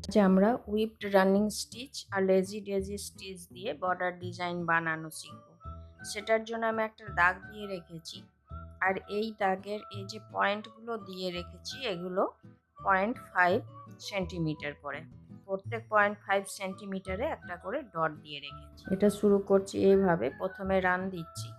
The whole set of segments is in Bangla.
যে আমরা হুইপড রানিং স্টিচ আর লেজি ডেজি স্টিচ দিয়ে বর্ডার ডিজাইন বানানো শিখব। সেটার জন্য আমি একটা দাগ দিয়ে রেখেছি, আর এই দাগের এই যে পয়েন্টগুলো দিয়ে রেখেছি এগুলো 0.5 সেন্টিমিটার করে, প্রত্যেক 0.5 সেন্টিমিটারে একটা করে ডট দিয়ে রেখেছি। এটা শুরু করছি এইভাবে, প্রথমে রান দিচ্ছি।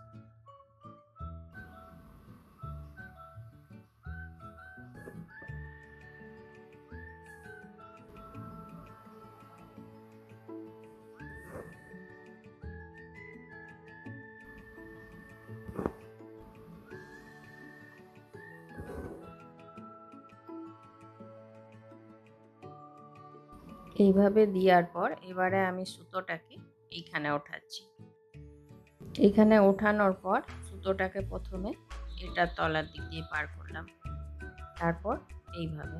এইভাবে দেওয়ার পর এবারে আমি সুতোটাকে এইখানে ওঠাচ্ছি। এইখানে ওঠানোর পর সুতোটাকে প্রথমে এটার তলার দিক দিয়ে পার করলাম, তারপর এইভাবে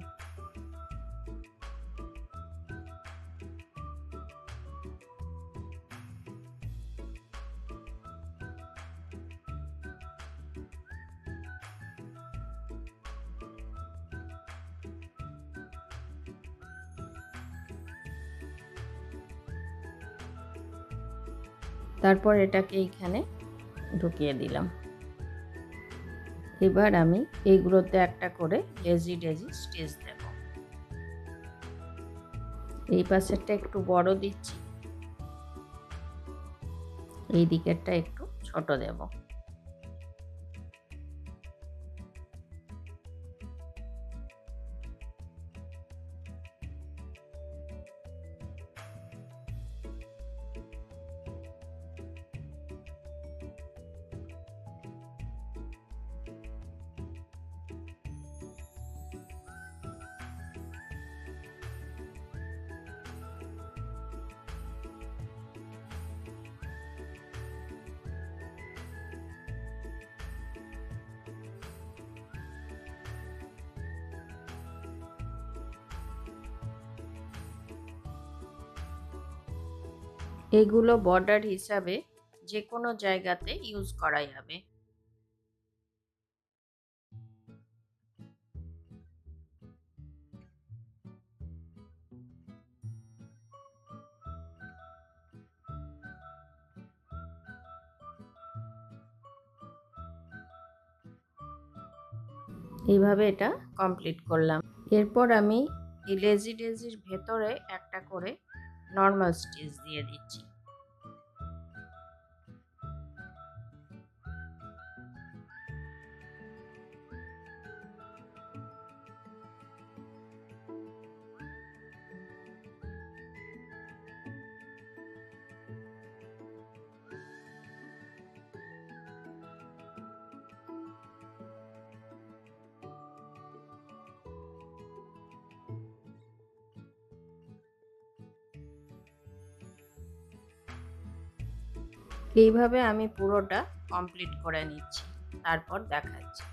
তারপর এটাকে এইখানে ঢুকিয়ে দিলাম। এবার আমি এইগুলোতে একটা করে লেজি ডেজি স্টিচ দেব। এই পাশেরটা একটু বড় দিচ্ছি, এই দিকেরটা একটু ছোট দেব। এগুলো বর্ডার হিসাবে যে কোনো জায়গাতে ইউজ করা যাবে। এইভাবে এটা কমপ্লিট করলাম। এরপর আমি এই লেজি ডেজির ভেতরে একটা করে নর্মাল স্টিচ দিয়ে দিচ্ছি। এইভাবে আমি পুরোটা কমপ্লিট করে নিচ্ছি, তারপর দেখাচ্ছি।